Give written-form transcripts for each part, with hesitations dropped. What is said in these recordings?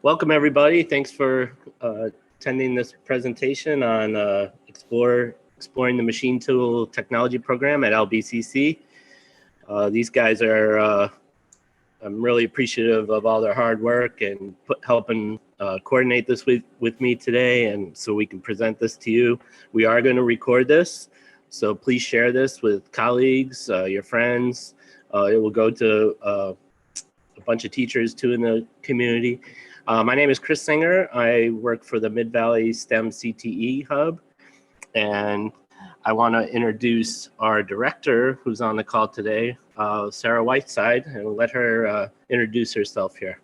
Welcome, everybody. Thanks for attending this presentation on exploring the machine tool technology program at LBCC. These guys are, I'm really appreciative of all their hard work and helping coordinate this with me today, and so we can present this to you. We are going to record this, so please share this with colleagues, your friends. It will go to a bunch of teachers too in the community. My name is Chris Singer. I work for the Mid-Valley STEM-CTE Hub, and I want to introduce our director who's on the call today, Sarah Whiteside, and let her introduce herself here.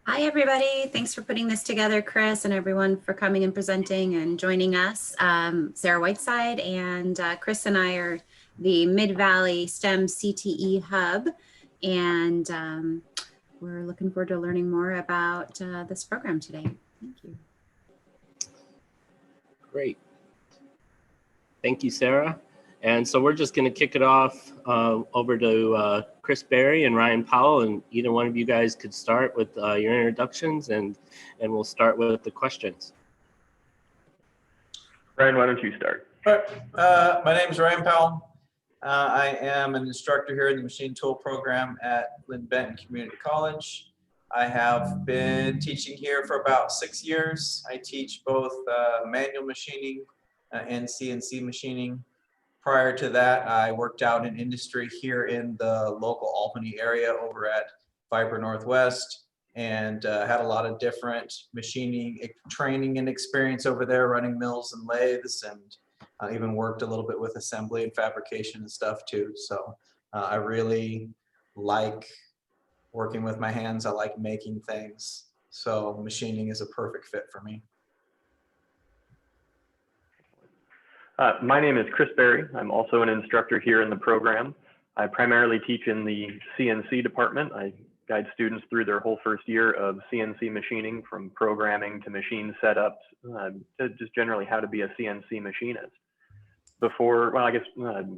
Hi, everybody. Thanks for putting this together, Chris, and everyone for coming and presenting and joining us. Sarah Whiteside, and Chris and I are the Mid-Valley STEM-CTE Hub, and we're looking forward to learning more about this program today. Thank you. Great. Thank you, Sarah. And so we're just going to kick it off over to Chris Berry and Ryan Powell, and either one of you guys could start with your introductions, and we'll start with the questions. Ryan, why don't you start? All right. My name is Ryan Powell. I am an instructor here in the machine tool program at Lynn Benton Community College. I have been teaching here for about 6 years. I teach both manual machining and CNC machining. Prior to that, I worked out in industry here in the local Albany area over at Fiber Northwest, and had a lot of different machining training and experience over there, running mills and lathes, and I even worked a little bit with assembly and fabrication and stuff too. So I really like working with my hands. I like making things. So machining is a perfect fit for me. My name is Chris Berry. I'm also an instructor here in the program. I primarily teach in the CNC department. I guide students through their whole first year of CNC machining, from programming to machine setups, to just generally how to be a CNC machinist. Before, well, I guess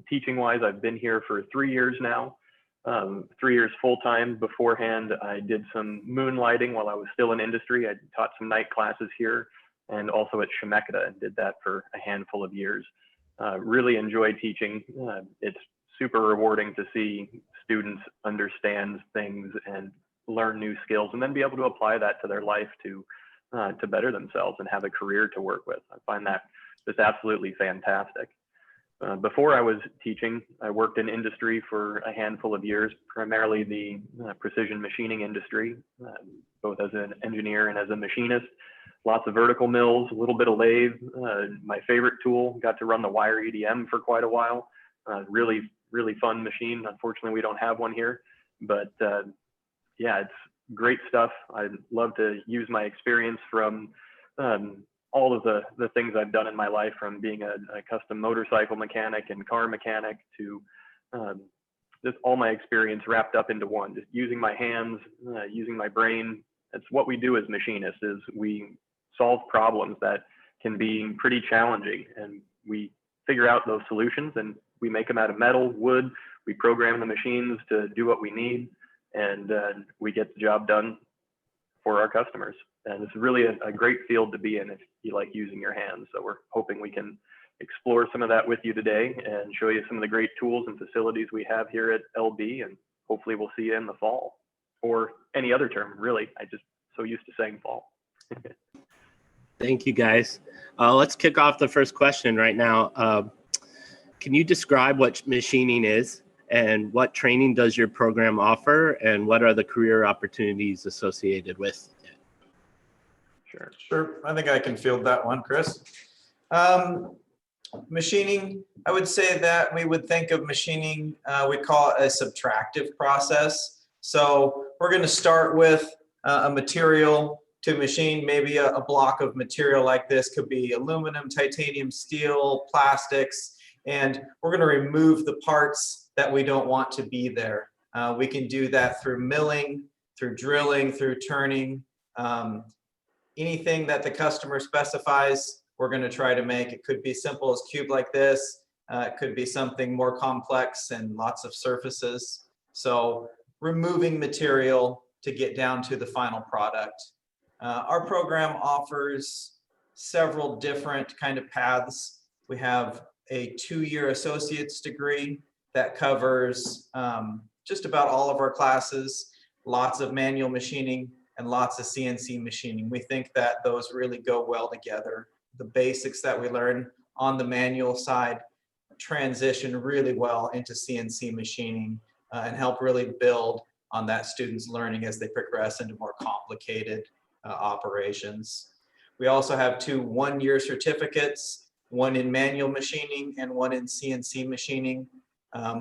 teaching-wise, I've been here for 3 years now, 3 years full-time. Beforehand, I did some moonlighting while I was still in industry. I taught some night classes here and also at Chemeketa, and did that for a handful of years. Really enjoy teaching. It's super rewarding to see students understand things and learn new skills, and then be able to apply that to their life to better themselves and have a career to work with. I find that just absolutely fantastic. Before I was teaching, I worked in industry for a handful of years, primarily the precision machining industry, both as an engineer and as a machinist. Lots of vertical mills, a little bit of lathe. My favorite tool, got to run the wire EDM for quite a while. Really fun machine. Unfortunately, we don't have one here, but yeah, it's great stuff. I'd love to use my experience from all of the things I've done in my life, from being a custom motorcycle mechanic and car mechanic to just all my experience wrapped up into one, just using my hands, using my brain. That's what we do as machinists, is we solve problems that can be pretty challenging, and we figure out those solutions, and we make them out of metal, wood. We program the machines to do what we need, and we get the job done for our customers. And it's really a great field to be in if you like using your hands. So we're hoping we can explore some of that with you today and show you some of the great tools and facilities we have here at LB, and hopefully we'll see you in the fall, or any other term, really. I just so used to saying fall. Thank you, guys. Let's kick off the first question right now. Can you describe what machining is, and what training does your program offer, and what are the career opportunities associated with it? Sure. I think I can field that one, Chris. Machining, I would say that we would think of machining, we call it a subtractive process. So we're going to start with a material to machine. Maybe a block of material like this could be aluminum, titanium, steel, plastics, and we're going to remove the parts that we don't want to be there. We can do that through milling, through drilling, through turning. Anything that the customer specifies, we're going to try to make. It could be simple as cube like this. It could be something more complex and lots of surfaces. So removing material to get down to the final product. Our program offers several different kind of paths. We have a 2-year associate's degree that covers just about all of our classes, lots of manual machining and lots of CNC machining. We think that those really go well together. The basics that we learn on the manual side transition really well into CNC machining and help really build on that student's learning as they progress into more complicated operations. We also have 2 1-year certificates, one in manual machining and one in CNC machining.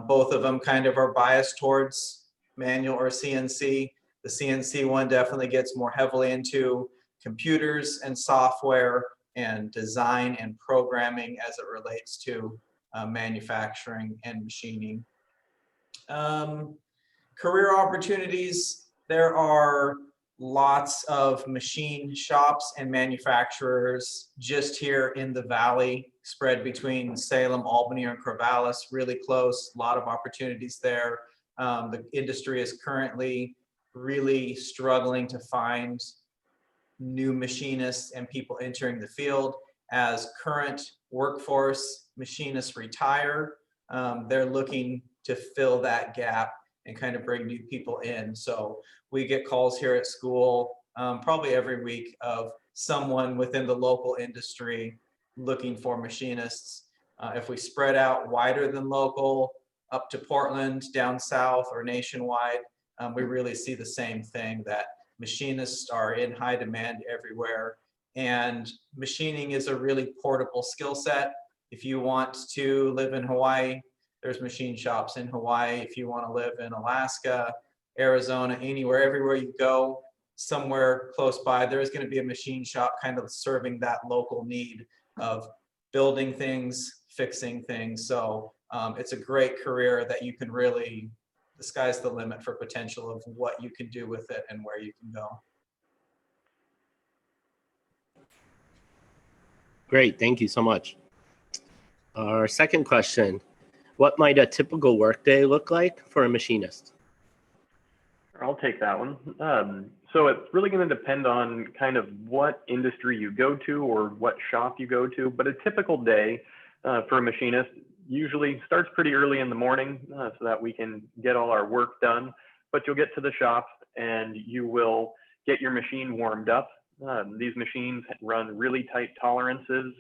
Both of them kind of are biased towards manual or CNC. The CNC one definitely gets more heavily into computers and software and design and programming as it relates to manufacturing and machining. Career opportunities, there are lots of machine shops and manufacturers just here in the Valley, spread between Salem, Albany, and Corvallis, really close, a lot of opportunities there. The industry is currently really struggling to find new machinists and people entering the field. As current workforce machinists retire, they're looking to fill that gap and kind of bring new people in. So we get calls here at school probably every week of someone within the local industry looking for machinists. If we spread out wider than local, up to Portland, down south, or nationwide, we really see the same thing, that machinists are in high demand everywhere. And machining is a really portable skill set. If you want to live in Hawaii, there's machine shops in Hawaii. If you want to live in Alaska, Arizona, anywhere, everywhere you go, somewhere close by, there's going to be a machine shop kind of serving that local need of building things, fixing things. So it's a great career that you can really, the sky's the limit for potential of what you can do with it and where you can go. Great, thank you so much. Our second question, what might a typical workday look like for a machinist? I'll take that one. So it's really going to depend on kind of what industry you go to or what shop you go to, but a typical day for a machinist usually starts pretty early in the morning so that we can get all our work done, but you'll get to the shop and you will get your machine warmed up. These machines run really tight tolerances,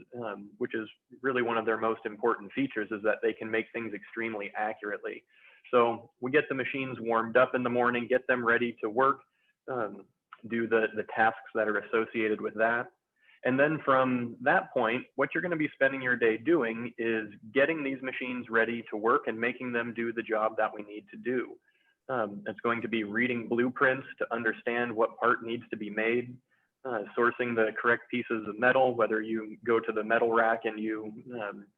which is really one of their most important features, is that they can make things extremely accurately. So we get the machines warmed up in the morning, get them ready to work, do the tasks that are associated with that. And then from that point, what you're going to be spending your day doing is getting these machines ready to work and making them do the job that we need to do. It's going to be reading blueprints to understand what part needs to be made, sourcing the correct pieces of metal, whether you go to the metal rack and you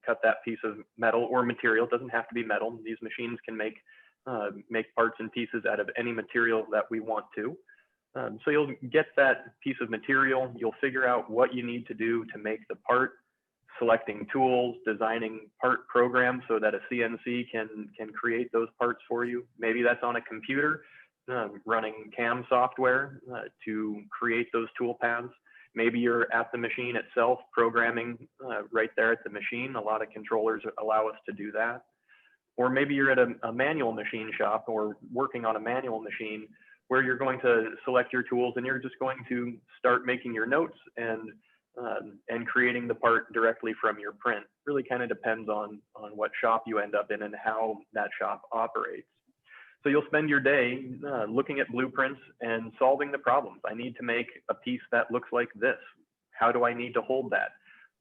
cut that piece of metal or material. It doesn't have to be metal. These machines can make parts and pieces out of any material that we want to. So you'll get that piece of material, you'll figure out what you need to do to make the part, selecting tools, designing part programs so that a CNC can create those parts for you. Maybe that's on a computer, running CAM software to create those tool paths. Maybe you're at the machine itself, programming right there at the machine. A lot of controllers allow us to do that. Or maybe you're at a manual machine shop or working on a manual machine where you're going to select your tools and you're just going to start making your notes and creating the part directly from your print. Really kind of depends on what shop you end up in and how that shop operates. So you'll spend your day looking at blueprints and solving the problems. I need to make a piece that looks like this. How do I need to hold that?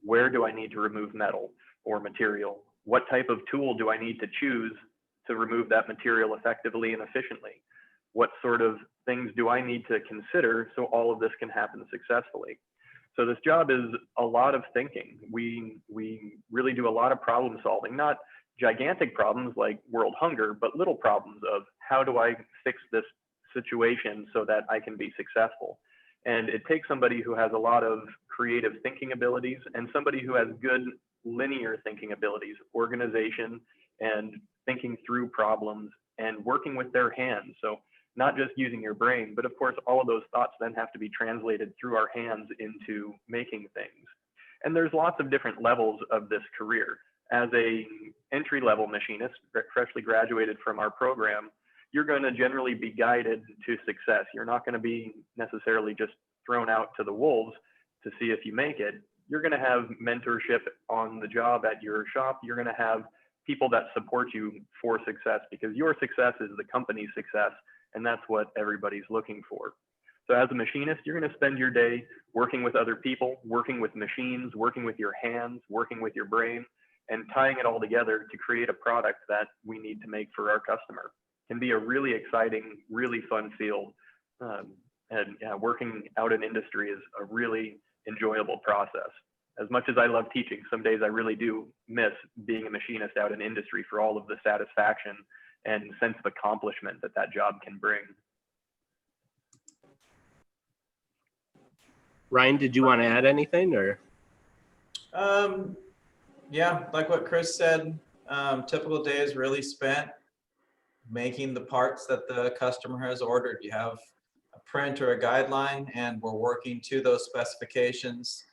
Where do I need to remove metal or material? What type of tool do I need to choose to remove that material effectively and efficiently? What sort of things do I need to consider so all of this can happen successfully? So this job is a lot of thinking. We really do a lot of problem solving, not gigantic problems like world hunger, but little problems of how do I fix this situation so that I can be successful? And it takes somebody who has a lot of creative thinking abilities and somebody who has good linear thinking abilities, organization and thinking through problems and working with their hands. So not just using your brain, but of course, all of those thoughts then have to be translated through our hands into making things. And there's lots of different levels of this career. As a entry-level machinist, freshly graduated from our program, you're going to generally be guided to success. You're not going to be necessarily just thrown out to the wolves to see if you make it. You're going to have mentorship on the job at your shop. You're going to have people that support you for success, because your success is the company's success, and that's what everybody's looking for. So as a machinist, you're going to spend your day working with other people, working with machines, working with your hands, working with your brain, and tying it all together to create a product that we need to make for our customer. It can be a really exciting, really fun field. Working out in industry is a really enjoyable process. As much as I love teaching, some days I really do miss being a machinist out in industry for all of the satisfaction and sense of accomplishment that that job can bring. Ryan, did you want to add anything, or? Yeah, like what Chris said, typical day is really spent making the parts that the customer has ordered. You have a print or a guideline, and we're working to those specifications.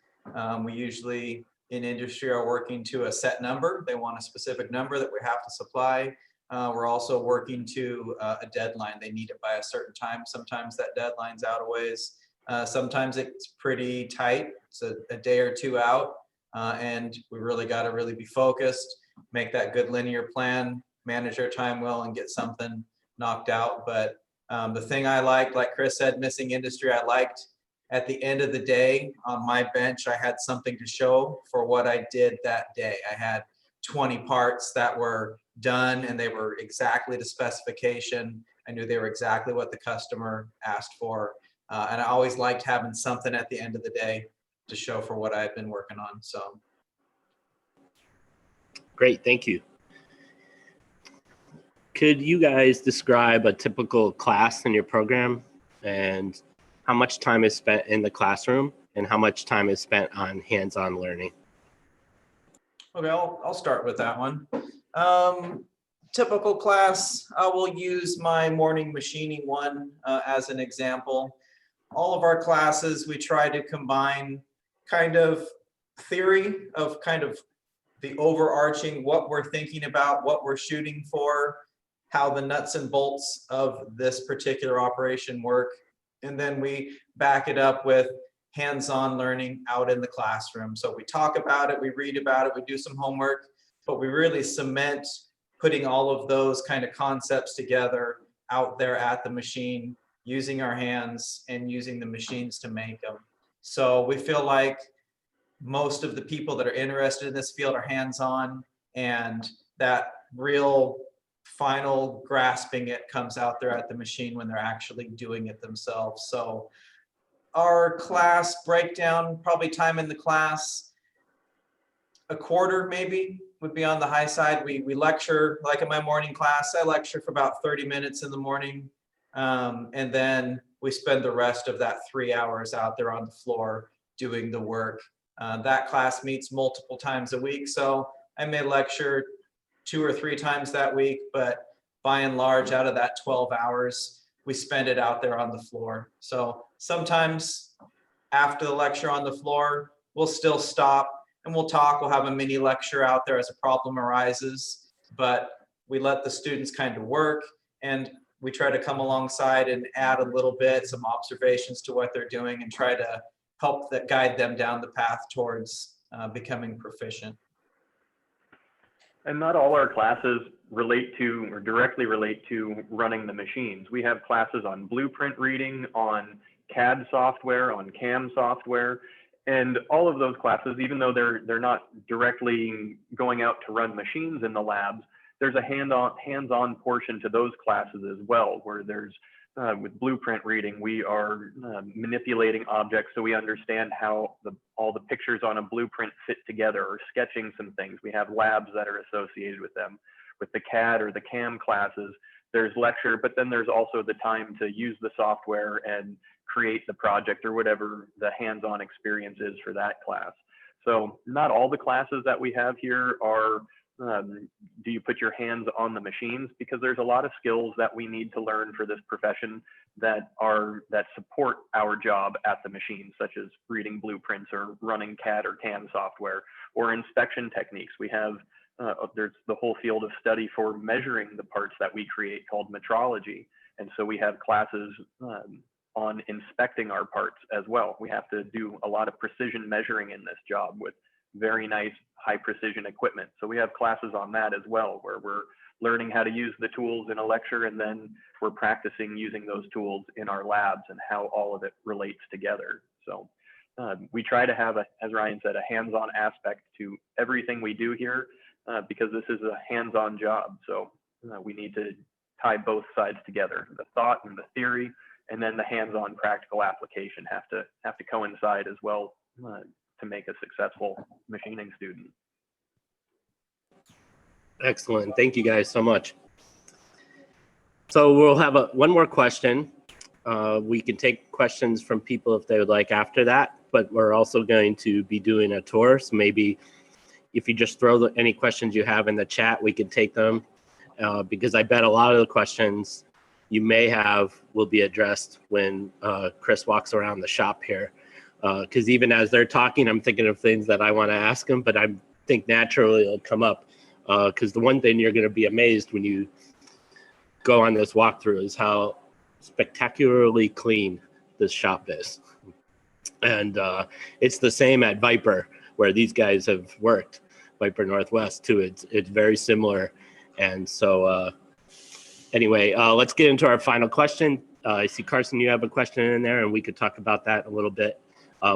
We usually in industry are working to a set number. They want a specific number that we have to supply. We're also working to a deadline. They need it by a certain time. Sometimes that deadline's out a ways. Sometimes it's pretty tight. It's a day or two out, and we really got to really be focused, make that good linear plan, manage our time well, and get something knocked out. But the thing I liked, like Chris said, missing industry, I liked at the end of the day on my bench, I had something to show for what I did that day. I had 20 parts that were done, and they were exactly the specification. I knew they were exactly what the customer asked for. And I always liked having something at the end of the day to show for what I had been working on. So. Great, thank you. Could you guys describe a typical class in your program, and how much time is spent in the classroom and how much time is spent on hands-on learning? Okay, I'll start with that one. Typical class, I will use my morning machining one as an example. All of our classes, we try to combine kind of theory of kind of the overarching, what we're thinking about, what we're shooting for, how the nuts and bolts of this particular operation work. And then we back it up with hands-on learning out in the classroom. So we talk about it, we read about it, we do some homework, but we really cement putting all of those kind of concepts together out there at the machine, using our hands and using the machines to make them. So we feel like most of the people that are interested in this field are hands-on, and that real final grasping it comes out there at the machine when they're actually doing it themselves. So our class breakdown, probably time in the class, a quarter maybe would be on the high side. We lecture, like in my morning class, I lecture for about 30 minutes in the morning. And then we spend the rest of that 3 hours out there on the floor doing the work. That class meets multiple times a week. So I may lecture 2 or 3 times that week, but by and large, out of that 12 hours, we spend it out there on the floor. So sometimes after the lecture on the floor, we'll still stop and we'll talk. We'll have a mini lecture out there as a problem arises, but we let the students kind of work, and we try to come alongside and add a little bit, some observations to what they're doing, and try to help that guide them down the path towards becoming proficient. And not all our classes relate to or directly relate to running the machines. We have classes on blueprint reading, on CAD software, on CAM software, and all of those classes, even though they're not directly going out to run machines in the labs, there's a hands-on portion to those classes as well, where there's with blueprint reading, we are manipulating objects so we understand how all the pictures on a blueprint fit together, or sketching some things. We have labs that are associated with them. With the CAD or the CAM classes, there's lecture, but then there's also the time to use the software and create the project or whatever the hands-on experience is for that class. So not all the classes that we have here are do you put your hands on the machines? Because there's a lot of skills that we need to learn for this profession that support our job at the machine, such as reading blueprints or running CAD or CAM software, or inspection techniques. We have there's the whole field of study for measuring the parts that we create called metrology. And so we have classes on inspecting our parts as well. We have to do a lot of precision measuring in this job with very nice high precision equipment. So we have classes on that as well, where we're learning how to use the tools in a lecture, and then we're practicing using those tools in our labs and how all of it relates together. So we try to have, as Ryan said, a hands-on aspect to everything we do here, because this is a hands-on job. So we need to tie both sides together, the thought and the theory, and then the hands-on practical application have to coincide as well to make a successful machining student. Excellent. Thank you guys so much. So we'll have one more question. We can take questions from people if they would like after that, but we're also going to be doing a tour. So maybe if you just throw any questions you have in the chat, we can take them, because I bet a lot of the questions you may have will be addressed when Chris walks around the shop here. Because even as they're talking, I'm thinking of things that I want to ask them, but I think naturally it'll come up. Because the one thing you're going to be amazed when you go on this walkthrough is how spectacularly clean this shop is. And it's the same at Viper, where these guys have worked, Viper Northwest too. It's very similar. And so anyway, let's get into our final question. I see, Carson, you have a question in there, and we could talk about that a little bit.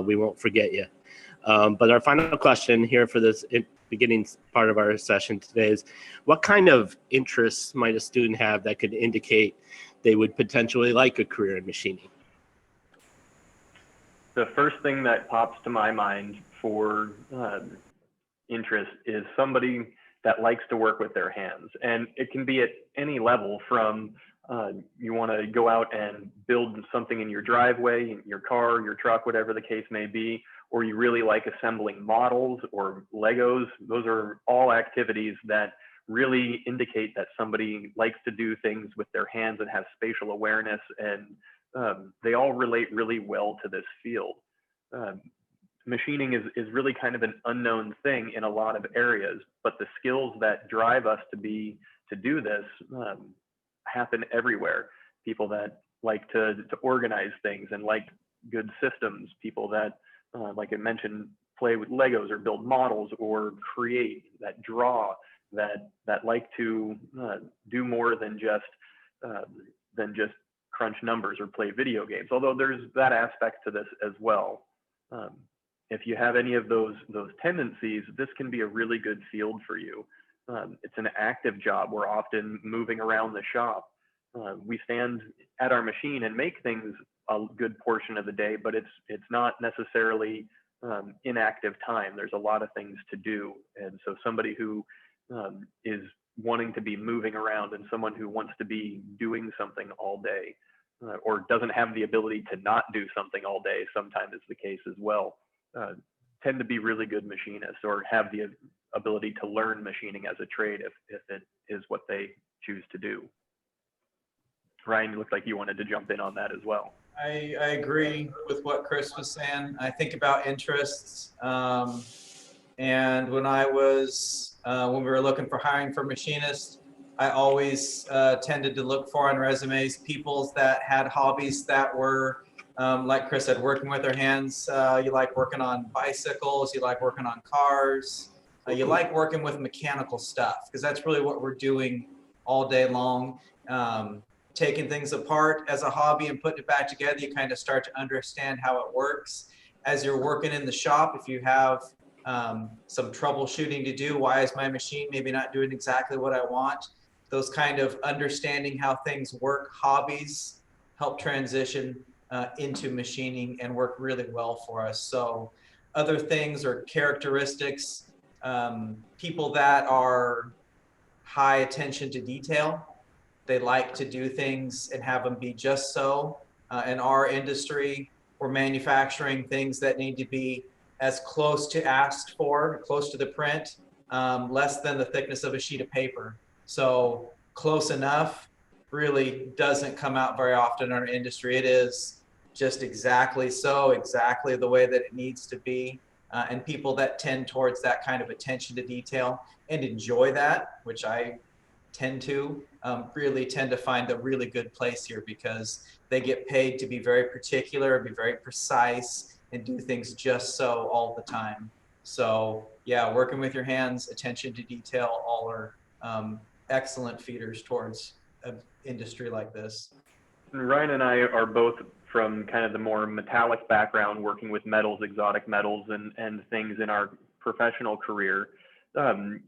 We won't forget you. But our final question here for this beginning part of our session today is, what kind of interests might a student have that could indicate they would potentially like a career in machining? The first thing that pops to my mind for interest is somebody that likes to work with their hands. And it can be at any level, from you want to go out and build something in your driveway, in your car, your truck, whatever the case may be, or you really like assembling models or Legos. Those are all activities that really indicate that somebody likes to do things with their hands and has spatial awareness, and they all relate really well to this field. Machining is really kind of an unknown thing in a lot of areas, but the skills that drive us to do this happen everywhere. People that like to organize things and like good systems, people that, like I mentioned, play with Legos or build models or create, that draw, that like to do more than just crunch numbers or play video games, although there's that aspect to this as well. If you have any of those tendencies, this can be a really good field for you. It's an active job. We're often moving around the shop. We stand at our machine and make things a good portion of the day, but it's not necessarily inactive time. There's a lot of things to do. And so somebody who is wanting to be moving around and someone who wants to be doing something all day, or doesn't have the ability to not do something all day, sometimes is the case as well, tend to be really good machinists, or have the ability to learn machining as a trade if it is what they choose to do. Ryan, you looked like you wanted to jump in on that as well. I agree with what Chris was saying. I think about interests, and when I was when we were looking for hiring for machinists, I always tended to look for on resumes people that had hobbies that were, like Chris said, working with their hands. You like working on bicycles, you like working on cars, you like working with mechanical stuff, because that's really what we're doing all day long. Taking things apart as a hobby and putting it back together, you kind of start to understand how it works. As you're working in the shop, if you have some troubleshooting to do, why is my machine maybe not doing exactly what I want? Those kind of understanding how things work hobbies help transition into machining and work really well for us. So other things or characteristics, people that are high attention to detail. They like to do things and have them be just so. In our industry, we're manufacturing things that need to be as close to asked for, close to the print, less than the thickness of a sheet of paper. So close enough really doesn't come out very often in our industry. It is just exactly the way that it needs to be. And people that tend towards that kind of attention to detail and enjoy that, which I tend to, really tend to find a really good place here, because they get paid to be very particular, be very precise, and do things just so all the time. So yeah, working with your hands, attention to detail, all are excellent feeders towards an industry like this. Ryan and I are both from kind of the more metallic background, working with metals, exotic metals, and things in our professional career. And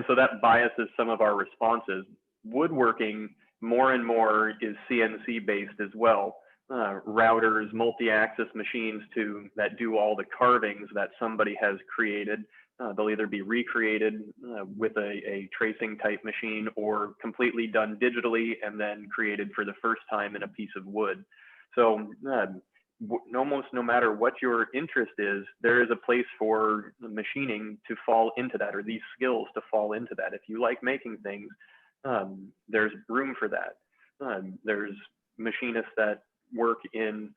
so that biases some of our responses. Woodworking more and more is CNC based as well. Routers, multi-axis machines that do all the carvings that somebody has created. They'll either be recreated with a tracing type machine, or completely done digitally and then created for the first time in a piece of wood. So almost no matter what your interest is, there is a place for machining to fall into that, or these skills to fall into that. If you like making things, there's room for that. There's machinists that work in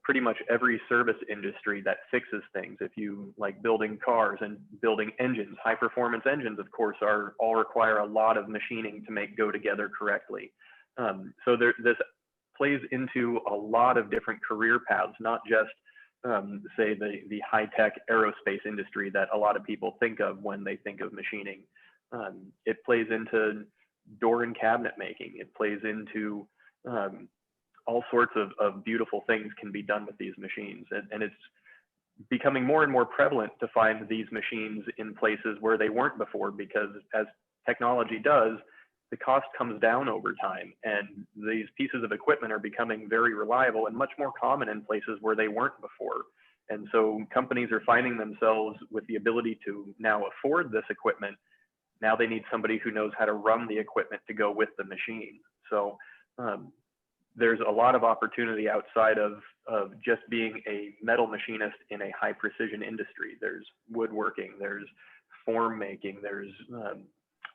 pretty much every service industry that fixes things. If you like building cars and building engines, high performance engines, of course, all require a lot of machining to go together correctly. So this plays into a lot of different career paths, not just say the high-tech aerospace industry that a lot of people think of when they think of machining. It plays into door and cabinet making. It plays into all sorts of beautiful things can be done with these machines. And it's becoming more and more prevalent to find these machines in places where they weren't before, because as technology does, the cost comes down over time, and these pieces of equipment are becoming very reliable and much more common in places where they weren't before. And so companies are finding themselves with the ability to now afford this equipment. Now they need somebody who knows how to run the equipment to go with the machine. So there's a lot of opportunity outside of just being a metal machinist in a high precision industry. There's woodworking, there's form making, there's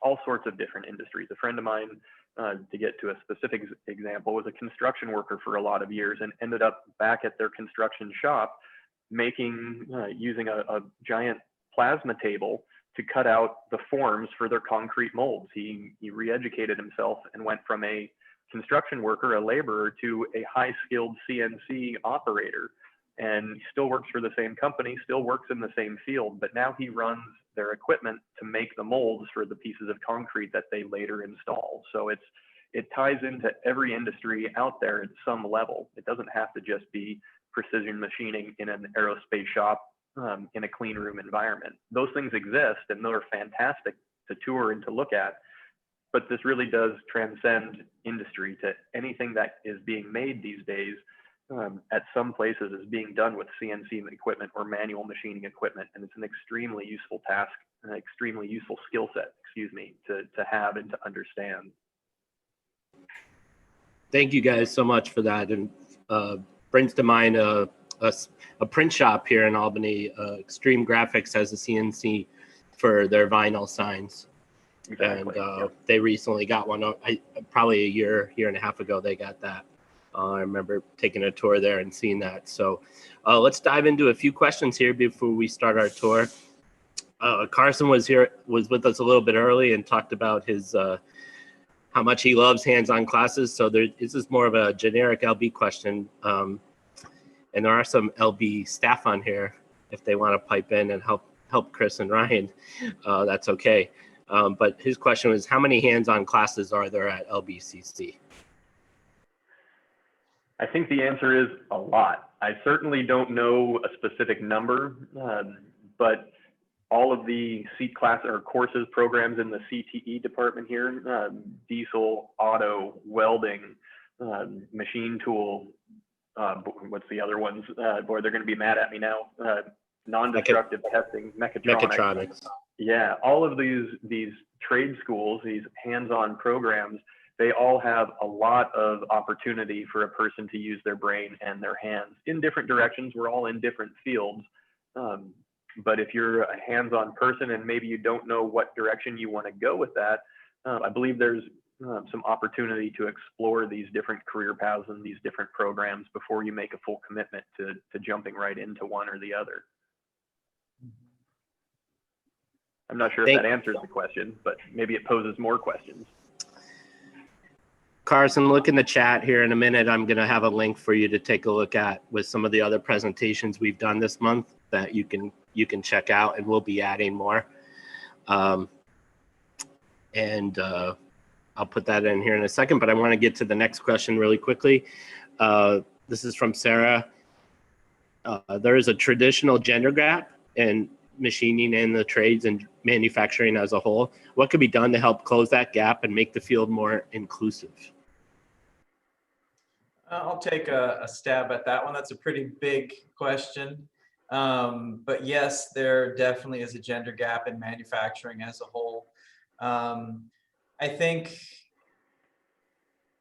all sorts of different industries. A friend of mine, to get to a specific example, was a construction worker for a lot of years and ended up back at their construction shop making, using a giant plasma table to cut out the forms for their concrete molds. He re-educated himself and went from a construction worker, a laborer, to a high-skilled CNC operator. And he still works for the same company, still works in the same field, but now he runs their equipment to make the molds for the pieces of concrete that they later install. So it ties into every industry out there at some level. It doesn't have to just be precision machining in an aerospace shop in a clean room environment. Those things exist and they're fantastic to tour and to look at, but this really does transcend industry to anything that is being made these days. At some places is being done with CNC equipment or manual machining equipment, and it's an extremely useful task, an extremely useful skill set, to have and to understand. Thank you guys so much for that, and brings to mind a print shop here in Albany. Extreme Graphics has a CNC for their vinyl signs. Exactly. And they recently got one. Probably a year and a half ago, they got that. I remember taking a tour there and seeing that. So let's dive into a few questions here before we start our tour. Carson was with us a little bit early and talked about his how much he loves hands-on classes. So this is more of a generic LB question. And there are some LB staff on here. If they want to pipe in and help Chris and Ryan, that's okay. But his question was, how many hands-on classes are there at LBCC? I think the answer is a lot. I certainly don't know a specific number, but all of the CNC class or courses, programs in the CTE department here, diesel, auto, welding, machine tool, what's the other ones? Boy, they're going to be mad at me now. Non-destructive testing, mechatronics. Yeah, all of these trade schools, these hands-on programs, they all have a lot of opportunity for a person to use their brain and their hands in different directions. We're all in different fields. But if you're a hands-on person and maybe you don't know what direction you want to go with that, I believe there's some opportunity to explore these different career paths and these different programs before you make a full commitment to jumping right into one or the other. I'm not sure if that answers the question, but maybe it poses more questions. Carson, look in the chat here in a minute. I'm going to have a link for you to take a look at with some of the other presentations we've done this month that you can check out, and we'll be adding more. I'll put that in here in a second, but I want to get to the next question really quickly. This is from Sarah. There is a traditional gender gap in machining and the trades and manufacturing as a whole. What could be done to help close that gap and make the field more inclusive? I'll take a stab at that one. That's a pretty big question. But yes, there definitely is a gender gap in manufacturing as a whole. I think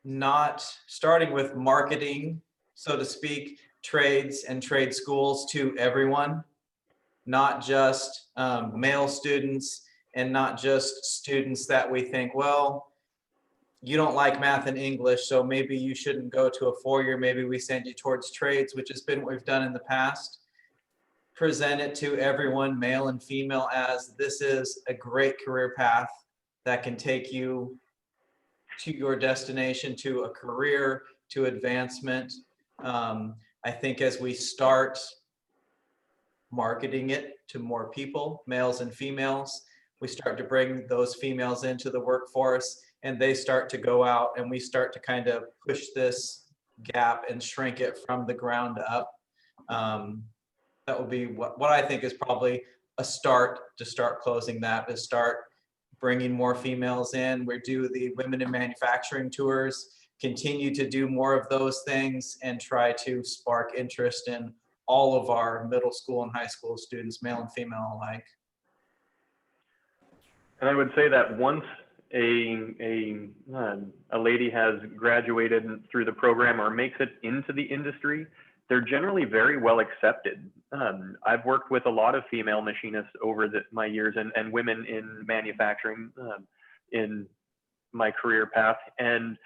not starting with marketing, so to speak, trades and trade schools to everyone, not just male students and not just students that we think, well, you don't like math and English, so maybe you shouldn't go to a 4-year, maybe we send you towards trades, which has been what we've done in the past. Present it to everyone, male and female, as this is a great career path that can take you to your destination, to a career, to advancement. I think as we start marketing it to more people, males and females, we start to bring those females into the workforce and they start to go out and we start to kind of push this gap and shrink it from the ground up. That will be what I think is probably a start to start closing that, is start bringing more females in. We do the Women in Manufacturing tours, continue to do more of those things and try to spark interest in all of our middle school and high school students, male and female alike. And I would say that once a lady has graduated through the program or makes it into the industry, they're generally very well accepted. I've worked with a lot of female machinists over my years and women in manufacturing in my career path, and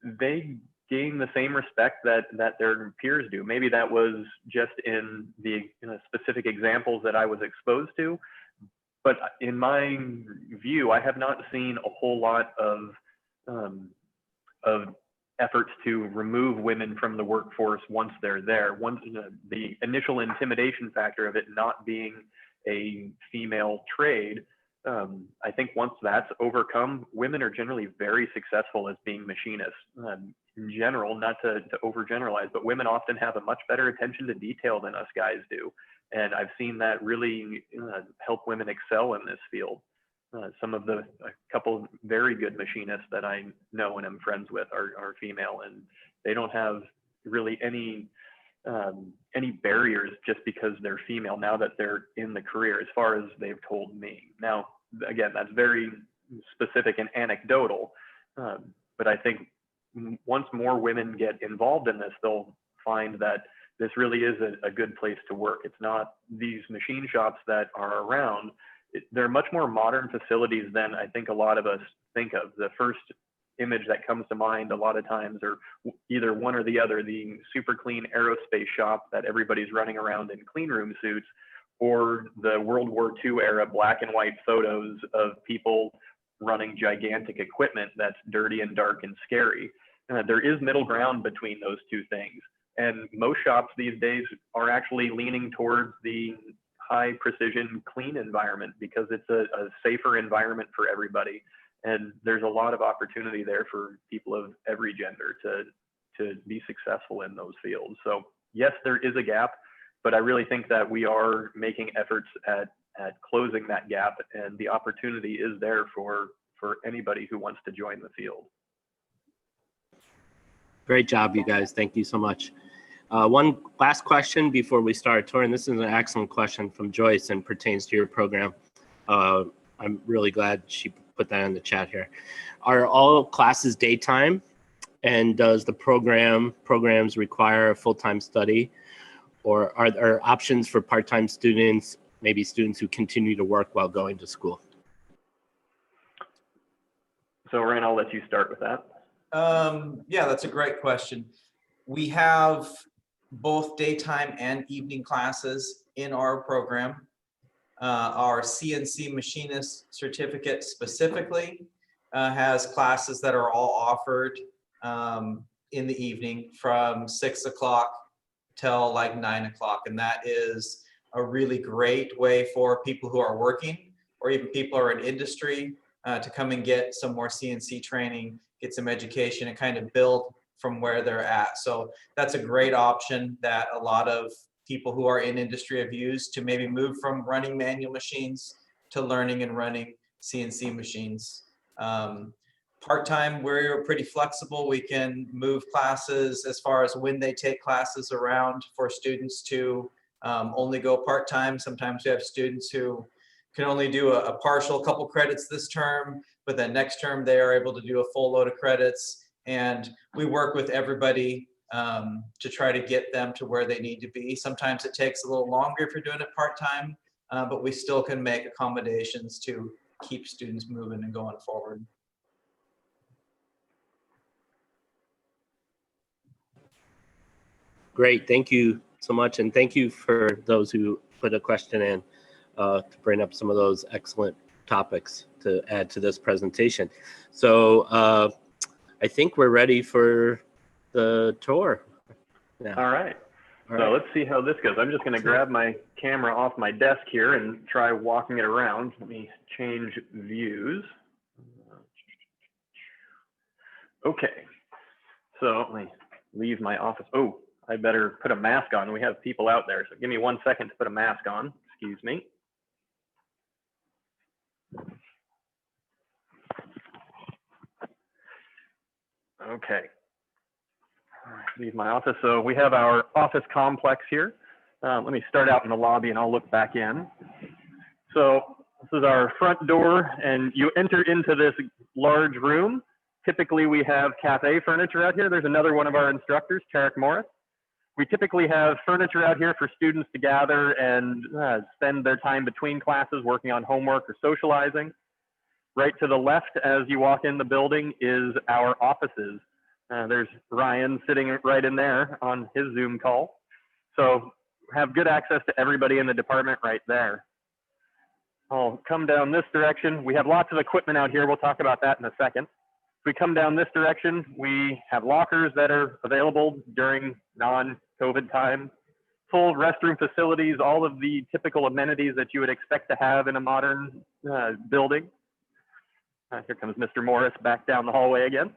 they gain the same respect that their peers do. Maybe that was just in the specific examples that I was exposed to, but in my view, I have not seen a whole lot of efforts to remove women from the workforce once they're there. Once the initial intimidation factor of it not being a female trade, I think once that's overcome, women are generally very successful as being machinists. In general, not to overgeneralize, but women often have a much better attention to detail than us guys do. And I've seen that really help women excel in this field. A couple very good machinists that I know and am friends with are female, and they don't have really any barriers just because they're female now that they're in the career, as far as they've told me. Now, again, that's very specific and anecdotal, but I think once more women get involved in this, they'll find that this really is a good place to work. It's not these machine shops that are around. They're much more modern facilities than I think a lot of us think of. The first image that comes to mind a lot of times are either one or the other, the super clean aerospace shop that everybody's running around in clean room suits, or the World War II era black and white photos of people running gigantic equipment that's dirty and dark and scary. There is middle ground between those two things. And most shops these days are actually leaning towards the high precision, clean environment because it's a safer environment for everybody. And there's a lot of opportunity there for people of every gender to be successful in those fields. So yes, there is a gap, but I really think that we are making efforts at closing that gap, and the opportunity is there for anybody who wants to join the field. Great job, you guys. Thank you so much. One last question before we start, Tor, and this is an excellent question from Joyce and pertains to your program. I'm really glad she put that in the chat here. Are all classes daytime? And does the programs require a full-time study? Or are there options for part-time students maybe students who continue to work while going to school? So Ryan, I'll let you start with that. Yeah, that's a great question. We have both daytime and evening classes in our program. Our CNC machinist certificate specifically has classes that are all offered in the evening from 6 o'clock till like 9 o'clock. And that is a really great way for people who are working or even people who are in industry to come and get some more CNC training, get some education, and kind of build from where they're at. So that's a great option that a lot of people who are in industry have used to maybe move from running manual machines to learning and running CNC machines. Part-time, we're pretty flexible. We can move classes as far as when they take classes around for students to only go part-time. Sometimes we have students who can only do a partial couple credits this term, but then next term they are able to do a full load of credits. And we work with everybody to try to get them to where they need to be. Sometimes it takes a little longer if you're doing it part-time, but we still can make accommodations to keep students moving and going forward. Great, thank you so much. And thank you for those who put a question in to bring up some of those excellent topics to add to this presentation. So I think we're ready for the tour now. All right. So let's see how this goes. I'm just going to grab my camera off my desk here and try walking it around. Let me change views. Okay. So let me leave my office. Oh, I better put a mask on. We have people out there. So give me 1 second to put a mask on. Excuse me. Okay. Leave my office. So we have our office complex here. Let me start out in the lobby and I'll look back in. So this is our front door and you enter into this large room. Typically we have cafe furniture out here. There's another one of our instructors, Tarek Morris. We typically have furniture out here for students to gather and spend their time between classes working on homework or socializing. Right to the left as you walk in the building is our offices. There's Ryan sitting right in there on his Zoom call. So have good access to everybody in the department right there. I'll come down this direction. We have lots of equipment out here. We'll talk about that in a second. If we come down this direction, we have lockers that are available during non-COVID time, full restroom facilities, all of the typical amenities that you would expect to have in a modern building. Here comes Mr. Morris back down the hallway again.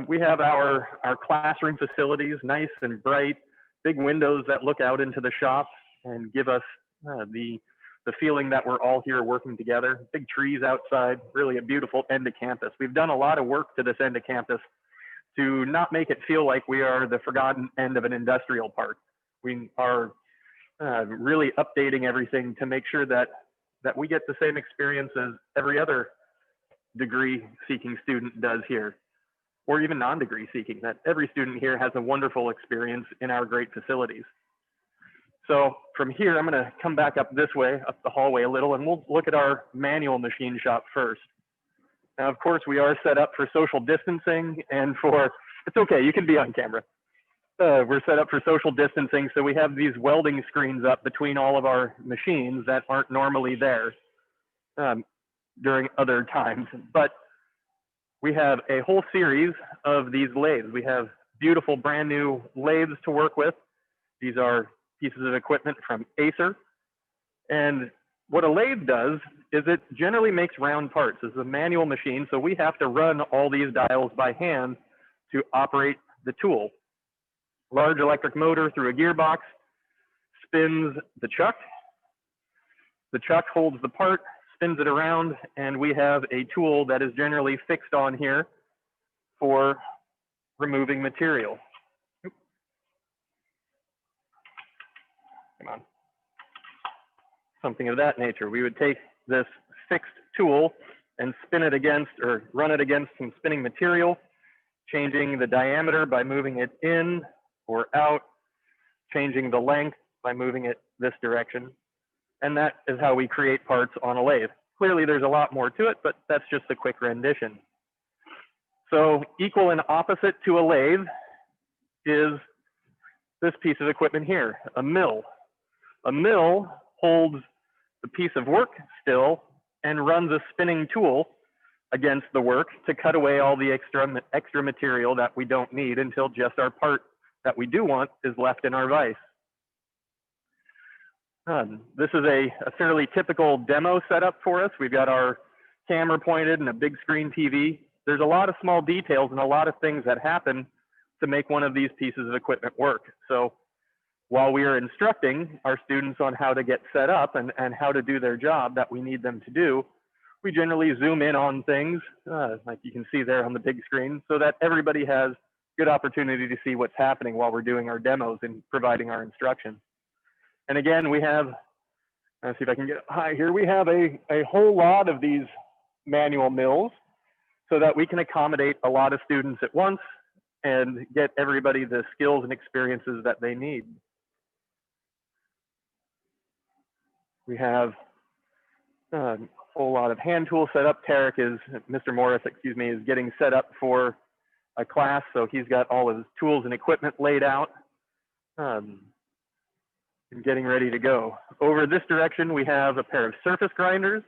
We have our classroom facilities, nice and bright, big windows that look out into the shop and give us the feeling that we're all here working together. Big trees outside, really a beautiful end of campus. We've done a lot of work to this end of campus to not make it feel like we are the forgotten end of an industrial park. We are really updating everything to make sure that we get the same experience as every other degree seeking student does here, or even non-degree seeking, that every student here has a wonderful experience in our great facilities. So from here, I'm going to come back up this way, up the hallway a little, and we'll look at our manual machine shop first. Now, of course, we are set up for social distancing and for, it's okay, you can be on camera. We're set up for social distancing, so we have these welding screens up between all of our machines that aren't normally there during other times. But we have a whole series of these lathes. We have beautiful brand new lathes to work with. These are pieces of equipment from Acer. And what a lathe does is it generally makes round parts. It's a manual machine, so we have to run all these dials by hand to operate the tool. Large electric motor through a gearbox spins the chuck. The chuck holds the part, spins it around, and we have a tool that is generally fixed on here for removing material. Come on. Something of that nature. We would take this fixed tool and spin it against, or run it against some spinning material, changing the diameter by moving it in or out, changing the length by moving it this direction. And that is how we create parts on a lathe. Clearly, there's a lot more to it, but that's just a quick rendition. So equal and opposite to a lathe is this piece of equipment here, a mill. A mill holds the piece of work still and runs a spinning tool against the work to cut away all the extra material that we don't need until just our part that we do want is left in our vise. This is a fairly typical demo setup for us. We've got our camera pointed and a big screen TV. There's a lot of small details and a lot of things that happen to make one of these pieces of equipment work. So while we are instructing our students on how to get set up and how to do their job that we need them to do, we generally zoom in on things, like you can see there on the big screen, so that everybody has good opportunity to see what's happening while we're doing our demos and providing our instruction. And again, we have, let's see if I can get high here, we have a whole lot of these manual mills so that we can accommodate a lot of students at once and get everybody the skills and experiences that they need. We have a whole lot of hand tools set up. Tarek is, Mr. Morris, excuse me, is getting set up for a class. So he's got all of his tools and equipment laid out and getting ready to go. Over this direction, we have a pair of surface grinders.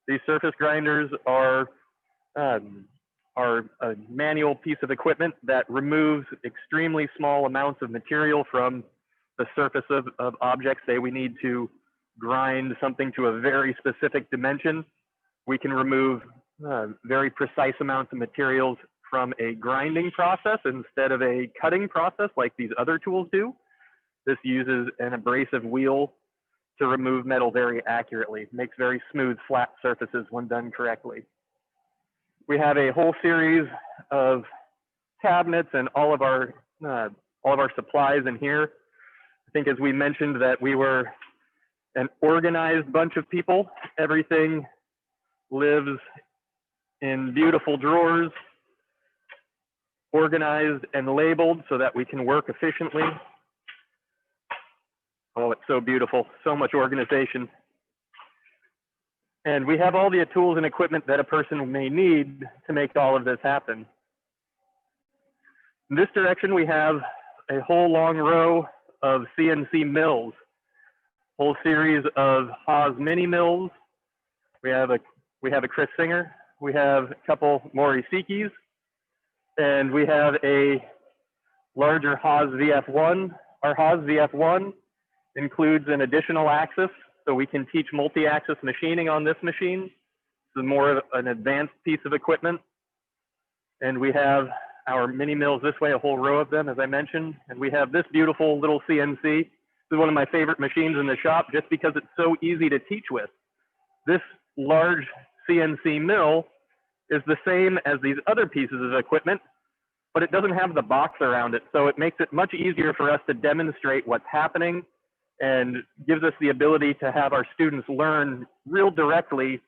These surface grinders are a manual piece of equipment that removes extremely small amounts of material from the surface of objects. Say we need to grind something to a very specific dimension. We can remove very precise amounts of materials from a grinding process instead of a cutting process like these other tools do. This uses an abrasive wheel to remove metal very accurately. It makes very smooth, flat surfaces when done correctly. We have a whole series of cabinets and all of our supplies in here. I think as we mentioned that we were an organized bunch of people. Everything lives in beautiful drawers, organized and labeled so that we can work efficiently. Oh, it's so beautiful, so much organization. And we have all the tools and equipment that a person may need to make all of this happen. In this direction, we have a whole long row of CNC mills, whole series of Haas mini mills. We have a Chris Singer. We have a couple Morisikis, and we have a larger Haas VF1. Our Haas VF1 includes an additional axis, so we can teach multi-axis machining on this machine. This is more of an advanced piece of equipment. And we have our mini mills this way, a whole row of them, as I mentioned. And we have this beautiful little CNC. This is one of my favorite machines in the shop just because it's so easy to teach with. This large CNC mill is the same as these other pieces of equipment, but it doesn't have the box around it. So it makes it much easier for us to demonstrate what's happening and gives us the ability to have our students learn real directly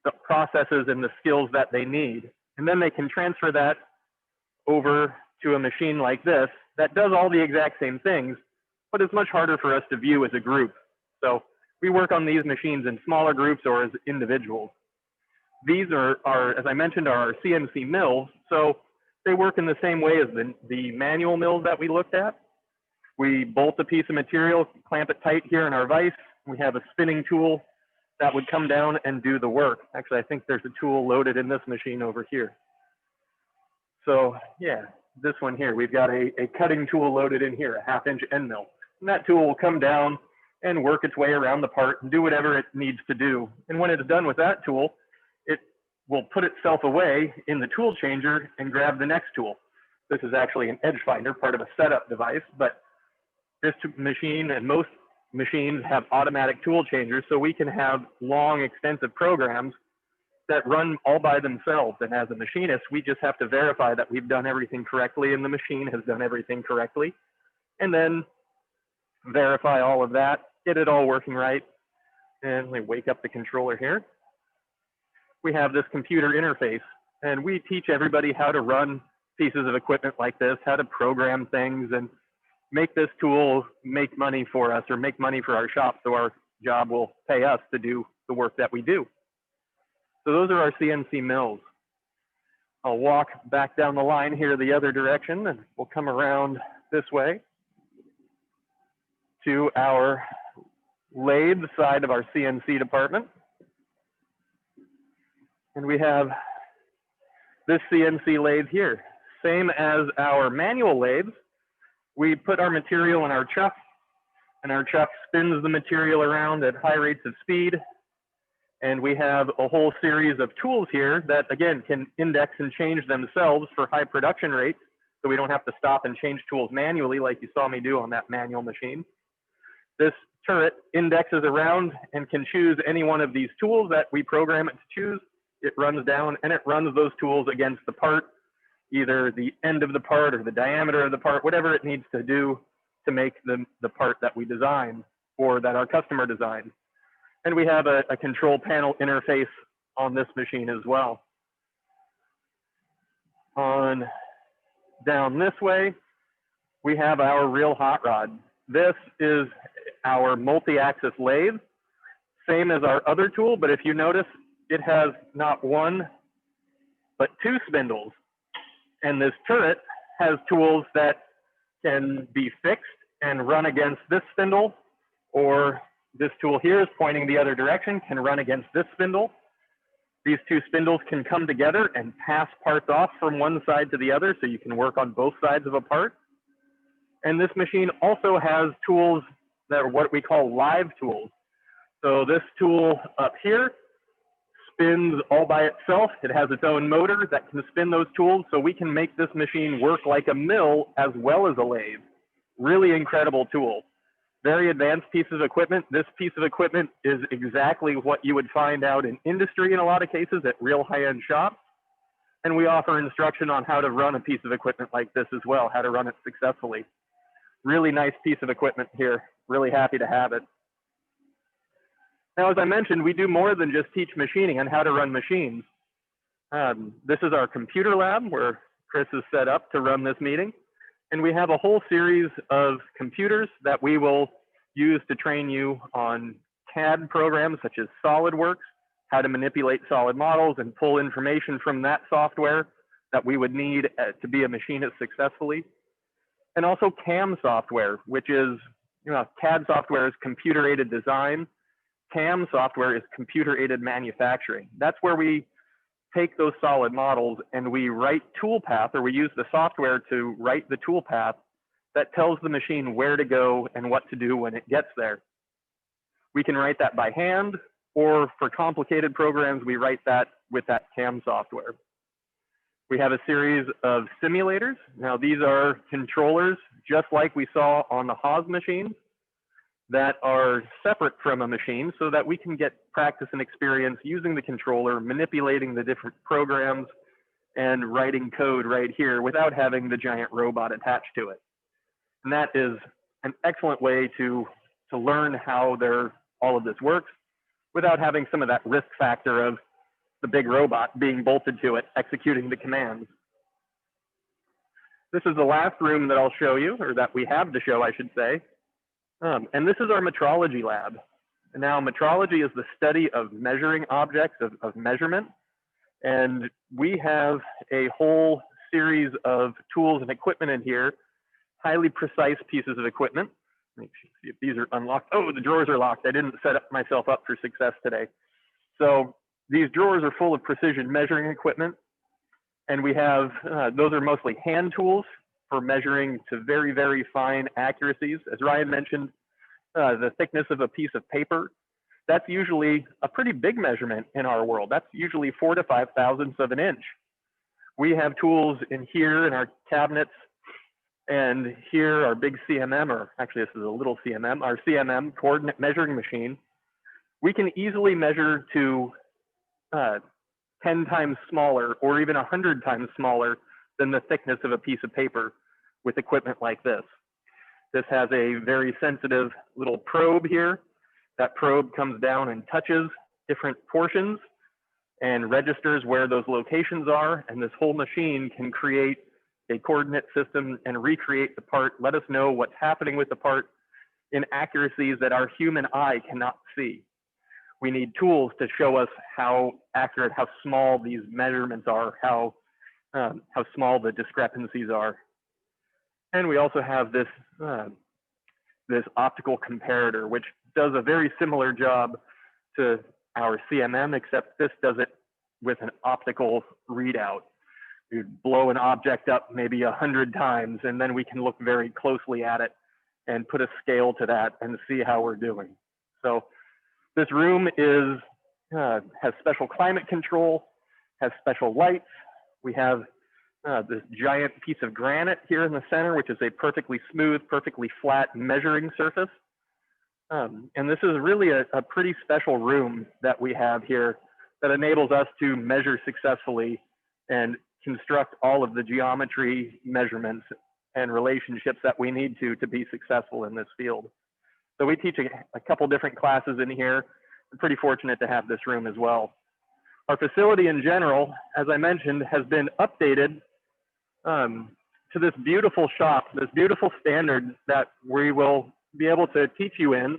the processes and the skills that they need. And then they can transfer that over to a machine like this that does all the exact same things, but it's much harder for us to view as a group. So we work on these machines in smaller groups or as individuals. These are as I mentioned, are our CNC mills. So they work in the same way as the manual mills that we looked at. We bolt a piece of material, clamp it tight here in our vise. We have a spinning tool that would come down and do the work. Actually, I think there's a tool loaded in this machine over here. So yeah, this one here, we've got a cutting tool loaded in here, a 1/2-inch end mill. And that tool will come down and work its way around the part and do whatever it needs to do. And when it's done with that tool, it will put itself away in the tool changer and grab the next tool. This is actually an edge finder, part of a setup device, but this machine and most machines have automatic tool changers, so we can have long, extensive programs that run all by themselves. And as a machinist, we just have to verify that we've done everything correctly and the machine has done everything correctly. And then verify all of that, get it all working right. And let me wake up the controller here. We have this computer interface, and we teach everybody how to run pieces of equipment like this, how to program things and make this tool make money for us or make money for our shop so our job will pay us to do the work that we do. So those are our CNC mills. I'll walk back down the line here the other direction, and we'll come around this way to our lathe side of our CNC department. And we have this CNC lathe here. Same as our manual lathes, we put our material in our chuck, and our chuck spins the material around at high rates of speed. And we have a whole series of tools here that, again, can index and change themselves for high production rates, so we don't have to stop and change tools manually like you saw me do on that manual machine. This turret indexes around and can choose any one of these tools that we program it to choose. It runs down and it runs those tools against the part, either the end of the part or the diameter of the part, whatever it needs to do to make the part that we design or that our customer designed. And we have a control panel interface on this machine as well. On down this way, we have our real hot rod. This is our multi-axis lathe, same as our other tool, but if you notice, it has not one, but two spindles. And this turret has tools that can be fixed and run against this spindle, or this tool here is pointing the other direction, can run against this spindle. These two spindles can come together and pass parts off from one side to the other, so you can work on both sides of a part. And this machine also has tools that are what we call live tools. So this tool up here spins all by itself. It has its own motor that can spin those tools, so we can make this machine work like a mill as well as a lathe. Really incredible tool. Very advanced piece of equipment. This piece of equipment is exactly what you would find out in industry in a lot of cases at real high-end shops. And we offer instruction on how to run a piece of equipment like this as well, how to run it successfully. Really nice piece of equipment here. Really happy to have it. Now, as I mentioned, we do more than just teach machining and how to run machines. This is our computer lab where Chris is set up to run this meeting. And we have a whole series of computers that we will use to train you on CAD programs such as SolidWorks, how to manipulate solid models and pull information from that software that we would need to be a machinist successfully. And also CAM software, which is, CAD software is computer-aided design. CAM software is computer-aided manufacturing. That's where we take those solid models and we write tool path, or we use the software to write the tool path that tells the machine where to go and what to do when it gets there. We can write that by hand, or for complicated programs, we write that with that CAM software. We have a series of simulators. Now these are controllers, just like we saw on the Haas machines, that are separate from a machine so that we can get practice and experience using the controller, manipulating the different programs, and writing code right here without having the giant robot attached to it. And that is an excellent way to learn how all of this works without having some of that risk factor of the big robot being bolted to it, executing the commands. This is the last room that I'll show you, or that we have to show, I should say. And this is our Metrology Lab. And now metrology is the study of measuring objects, of measurement. And we have a whole series of tools and equipment in here, highly precise pieces of equipment. Let me see if these are unlocked. Oh, the drawers are locked. I didn't set myself up for success today. So these drawers are full of precision measuring equipment. And we have, those are mostly hand tools for measuring to very, very fine accuracies. As Ryan mentioned, the thickness of a piece of paper, that's usually a pretty big measurement in our world. That's usually 4 to 5 thousandths of an inch. We have tools in here in our cabinets, and here our big CMM, or actually this is a little CMM, our CMM, coordinate measuring machine. We can easily measure to 10 times smaller or even 100 times smaller than the thickness of a piece of paper with equipment like this. This has a very sensitive little probe here. That probe comes down and touches different portions and registers where those locations are. And this whole machine can create a coordinate system and recreate the part, let us know what's happening with the part inaccuracies that our human eye cannot see. We need tools to show us how accurate, how small these measurements are, how small the discrepancies are. And we also have this, this optical comparator, which does a very similar job to our CMM, except this does it with an optical readout. You blow an object up maybe 100 times, and then we can look very closely at it and put a scale to that and see how we're doing. So this room is, has special climate control, has special lights. We have this giant piece of granite here in the center, which is a perfectly smooth, perfectly flat measuring surface. And this is really a pretty special room that we have here that enables us to measure successfully and construct all of the geometry measurements and relationships that we need to be successful in this field. So we teach a couple different classes in here. I'm pretty fortunate to have this room as well. Our facility in general, as I mentioned, has been updated to this beautiful shop, this beautiful standard that we will be able to teach you in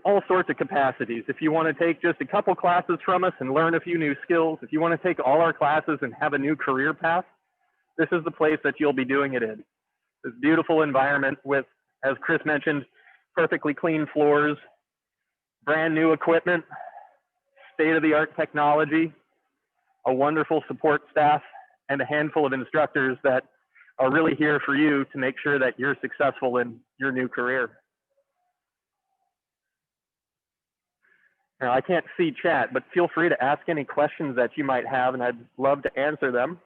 all sorts of capacities. If you want to take just a couple classes from us and learn a few new skills, if you want to take all our classes and have a new career path, this is the place that you'll be doing it in. This beautiful environment with, as Chris mentioned, perfectly clean floors, brand new equipment, state-of-the-art technology, a wonderful support staff, and a handful of instructors that are really here for you to make sure that you're successful in your new career. Now, I can't see chat, but feel free to ask any questions that you might have, and I'd love to answer them.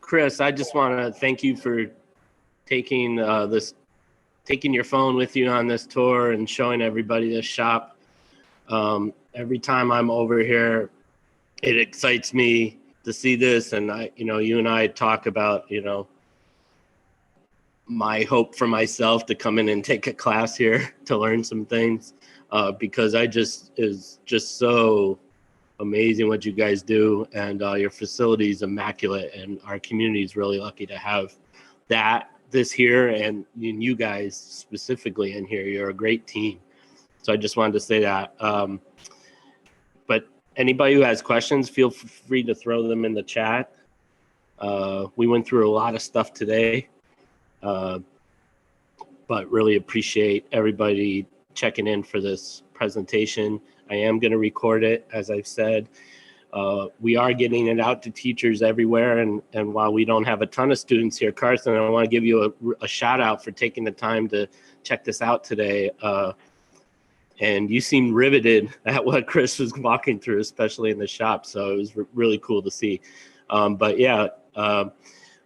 Chris, I just want to thank you for taking taking your phone with you on this tour and showing everybody this shop. Every time I'm over here, it excites me to see this, and you and I talk about, my hope for myself to come in and take a class here to learn some things, because is just so amazing what you guys do, and your facility is immaculate, and our community is really lucky to have this here, and you guys specifically in here. You're a great team. So I just wanted to say that. But anybody who has questions, feel free to throw them in the chat. We went through a lot of stuff today. But really appreciate everybody checking in for this presentation. I am going to record it, as I've said. We are getting it out to teachers everywhere, and while we don't have a ton of students here, Carson, I want to give you a shout out for taking the time to check this out today. And you seemed riveted at what Chris was walking through, especially in the shop. So it was really cool to see. But yeah,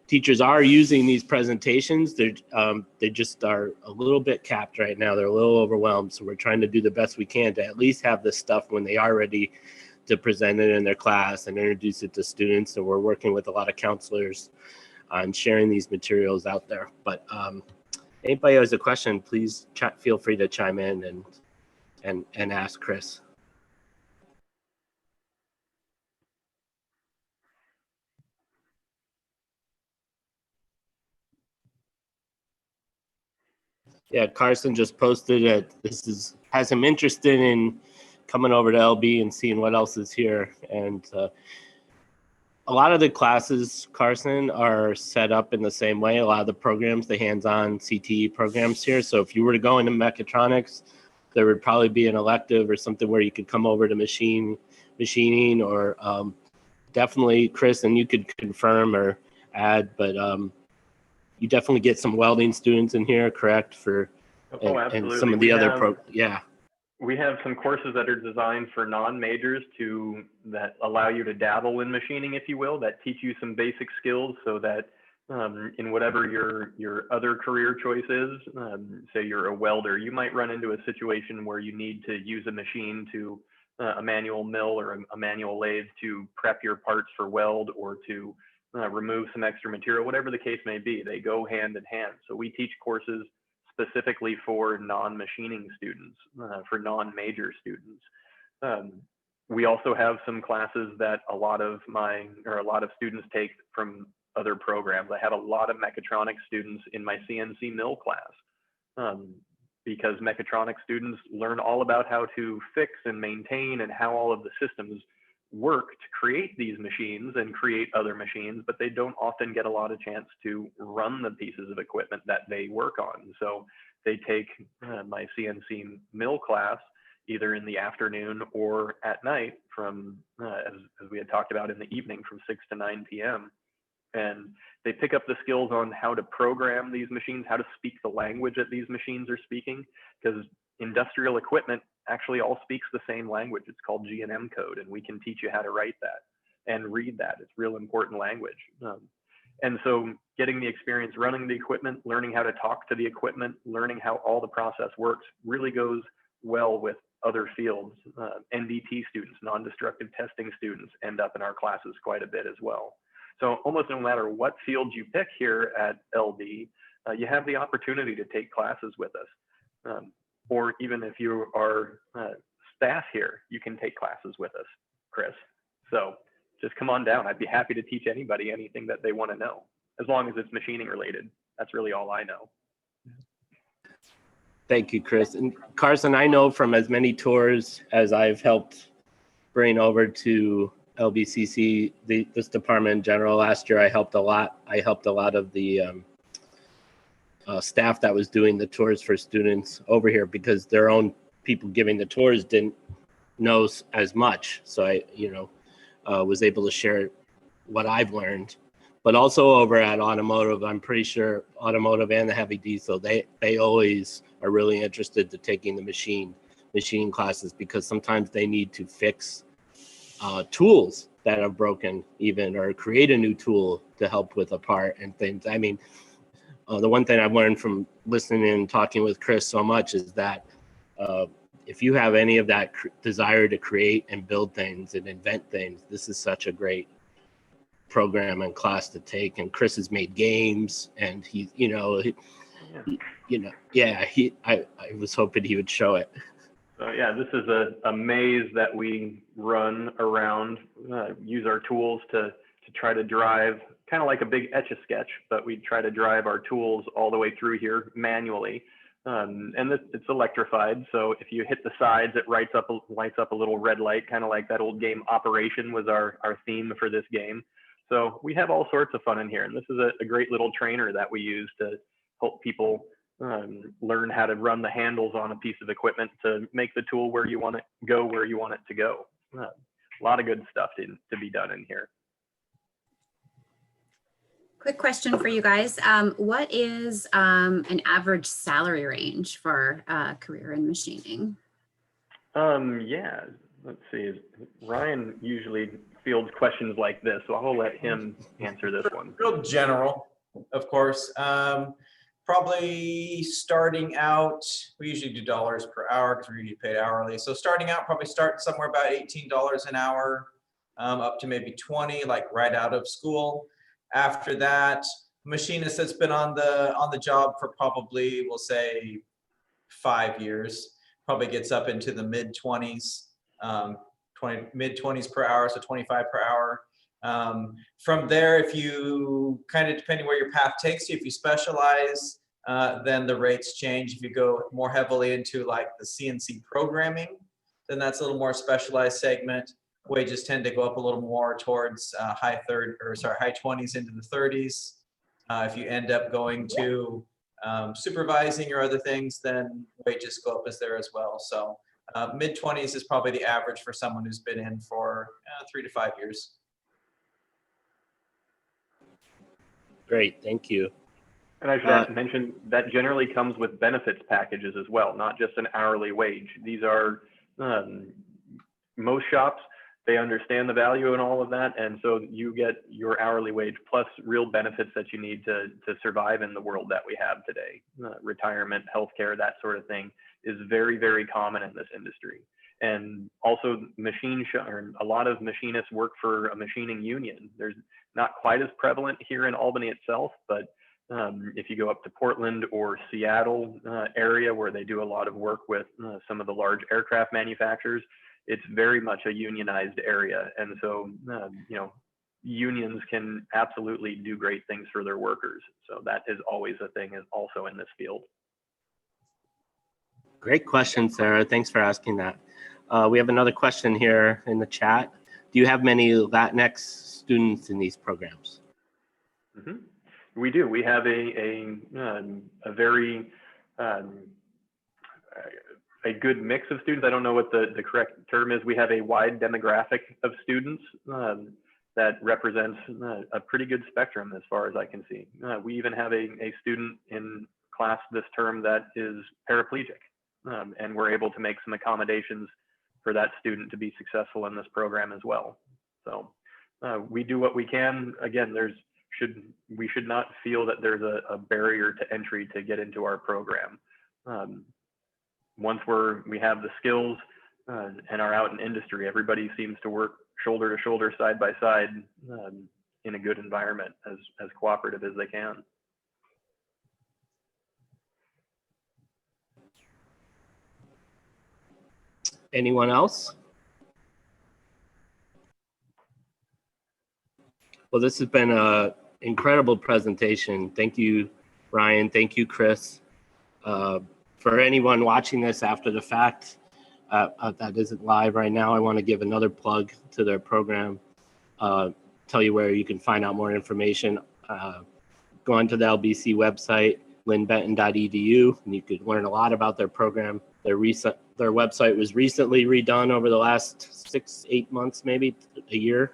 teachers are using these presentations. They just are a little bit capped right now. They're a little overwhelmed. So we're trying to do the best we can to at least have this stuff when they are ready to present it in their class and introduce it to students. And we're working with a lot of counselors on sharing these materials out there. But anybody who has a question, please feel free to chime in and ask Chris. Yeah, Carson just posted that has him interested in coming over to LB and seeing what else is here. And a lot of the classes, Carson, are set up in the same way. A lot of the programs, the hands-on CTE programs here. So if you were to go into mechatronics, there would probably be an elective or something where you could come over to machining, or definitely, Chris, and you could confirm or add, but you definitely get some welding students in here, correct? Absolutely. And some of the other yeah. We have some courses that are designed for non-majors that allow you to dabble in machining, if you will, that teach you some basic skills so that in whatever your other career choice is, say you're a welder, you might run into a situation where you need to use a machine to a manual mill or a manual lathe to prep your parts for weld or to remove some extra material, whatever the case may be. They go hand in hand. So we teach courses specifically for non-machining students, for non-major students. We also have some classes that a lot of students take from other programs. I have a lot of mechatronics students in my CNC mill class, because mechatronics students learn all about how to fix and maintain and how all of the systems work to create these machines and create other machines, but they don't often get a lot of chance to run the pieces of equipment that they work on. So they take my CNC mill class either in the afternoon or at night from, as we had talked about, in the evening from 6 to 9 p.m. And they pick up the skills on how to program these machines, how to speak the language that these machines are speaking, because industrial equipment actually all speaks the same language. It's called G&M code, and we can teach you how to write that and read that. It's real important language. And so getting the experience running the equipment, learning how to talk to the equipment, learning how all the process works really goes well with other fields. NDT students, non-destructive testing students, end up in our classes quite a bit as well. So almost no matter what field you pick here at LB, you have the opportunity to take classes with us. Or even if you are staff here, you can take classes with us, Chris. So just come on down. I'd be happy to teach anybody anything that they want to know, as long as it's machining related. That's really all I know. Thank you, Chris. And Carson, I know from as many tours as I've helped bring over to LBCC, this department in general. Last year, I helped a lot. I helped a lot of the staff that was doing the tours for students over here, because their own people giving the tours didn't know as much. So I, was able to share what I've learned. But also over at automotive, I'm pretty sure automotive and the heavy diesel, they always are really interested to taking the machine classes, because sometimes they need to fix tools that are broken even, or create a new tool to help with a part and things. I mean, the one thing I've learned from listening and talking with Chris so much is that if you have any of that desire to create and build things and invent things, this is such a great program and class to take. And Chris has made games, and I was hoping he would show it. So yeah, this is a maze that we run around, use our tools to try to drive, kind of like a big Etch-a-Sketch, but we try to drive our tools all the way through here manually. And it's electrified, so if you hit the sides, it lights up a little red light, kind of like that old game Operation was our theme for this game. So we have all sorts of fun in here, and this is a great little trainer that we use to help people learn how to run the handles on a piece of equipment to make the tool where you want it go, where you want it to go. A lot of good stuff to be done in here. Quick question for you guys. What is an average salary range for a career in machining? Yeah, let's see. Ryan usually fields questions like this, so I'll let him answer this one. Real general, of course. Probably starting out, we usually do dollars per hour because we're usually paid hourly. So starting out, probably start somewhere about $18 an hour, up to maybe 20, like right out of school. After that, machinist that's been on the job for probably, we'll say 5 years, probably gets up into the mid 20s, mid 20s per hour, so 25 per hour. From there, if you kind of, depending where your path takes you, if you specialize, then the rates change. If you go more heavily into like the CNC programming, then that's a little more specialized segment. Wages tend to go up a little more towards high 20s into the 30s. If you end up going to supervising or other things, then wages go up there as well. So mid 20s is probably the average for someone who's been in for 3 to 5 years. Great, thank you. And I should mention that generally comes with benefits packages as well, not just an hourly wage. These are most shops, they understand the value and all of that, and so you get your hourly wage plus real benefits that you need to survive in the world that we have today. Retirement, healthcare, that sort of thing is very, very common in this industry. And also a lot of machinists work for a machining union. There's not quite as prevalent here in Albany itself, but if you go up to Portland or Seattle area where they do a lot of work with some of the large aircraft manufacturers, it's very much a unionized area. And so, unions can absolutely do great things for their workers. So that is always a thing, is also in this field. Great question, Sarah. Thanks for asking that. We have another question here in the chat. Do you have many Latinx students in these programs? Mm-hmm. We do. We have a very a good mix of students. I don't know what the correct term is. We have a wide demographic of students that represents a pretty good spectrum as far as I can see. We even have a student in class this term that is paraplegic, and we're able to make some accommodations for that student to be successful in this program as well. So we do what we can. Again, we should not feel that there's a barrier to entry to get into our program. Once we have the skills and are out in industry, everybody seems to work shoulder to shoulder, side by side, in a good environment, as cooperative as they can. Anyone else? Well, this has been an incredible presentation. Thank you, Ryan. Thank you, Chris. For anyone watching this after the fact that isn't live right now, I want to give another plug to their program. Tell you where you can find out more information. Go onto the LBC website, lynnbenton.edu, and you could learn a lot about their program. Their website was recently redone over the last 6-8 months, maybe a year.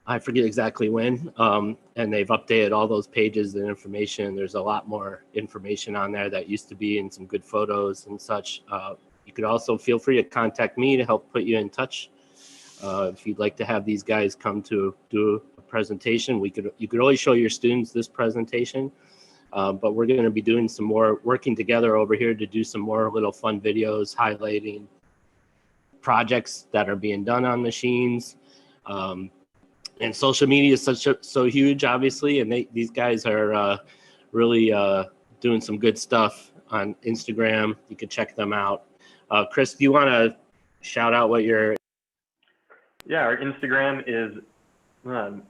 I forget exactly when, and they've updated all those pages and information. There's a lot more information on there that used to be, and some good photos and such. You could also feel free to contact me to help put you in touch. If you'd like to have these guys come to do a presentation, you could always show your students this presentation, but we're going to be doing some more working together over here to do some more little fun videos highlighting projects that are being done on machines. And social media is so huge, obviously, and these guys are really doing some good stuff on Instagram. You can check them out. Chris, do you want to shout out what your... Yeah, our Instagram is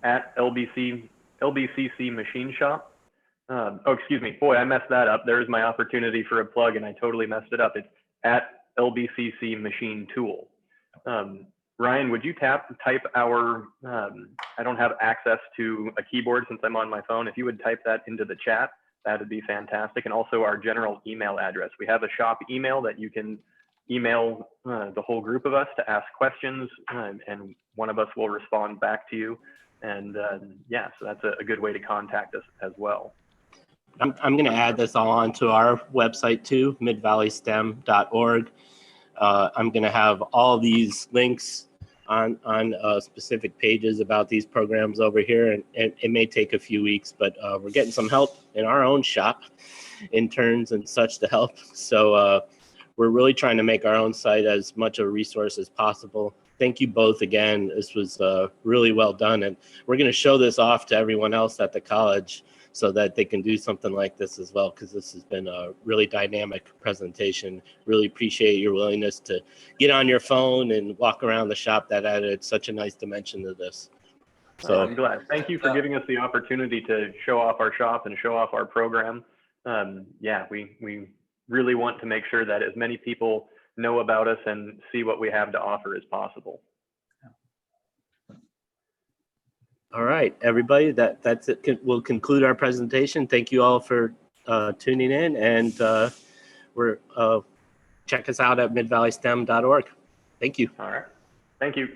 at LBCC Machine Shop. Oh, excuse me. Boy, I messed that up. There's my opportunity for a plug, and I totally messed it up. It's at LBCC Machine Tool. Ryan, would you type our, I don't have access to a keyboard since I'm on my phone. If you would type that into the chat, that would be fantastic. And also our general email address. We have a shop email that you can email the whole group of us to ask questions, and one of us will respond back to you. And yeah, so that's a good way to contact us as well. I'm going to add this all onto our website too, midvalleystem.org. I'm going to have all these links on specific pages about these programs over here, and it may take a few weeks, but we're getting some help in our own shop, interns and such to help. So we're really trying to make our own site as much a resource as possible. Thank you both again. This was really well done, and we're going to show this off to everyone else at the college so that they can do something like this as well, because this has been a really dynamic presentation. Really appreciate your willingness to get on your phone and walk around the shop. That added such a nice dimension to this. So I'm glad. Thank you for giving us the opportunity to show off our shop and show off our program. Yeah, we really want to make sure that as many people know about us and see what we have to offer as possible. all right, everybody, that's it. We'll conclude our presentation. Thank you all for tuning in, and check us out at midvalleystem.org. Thank you. All right. Thank you.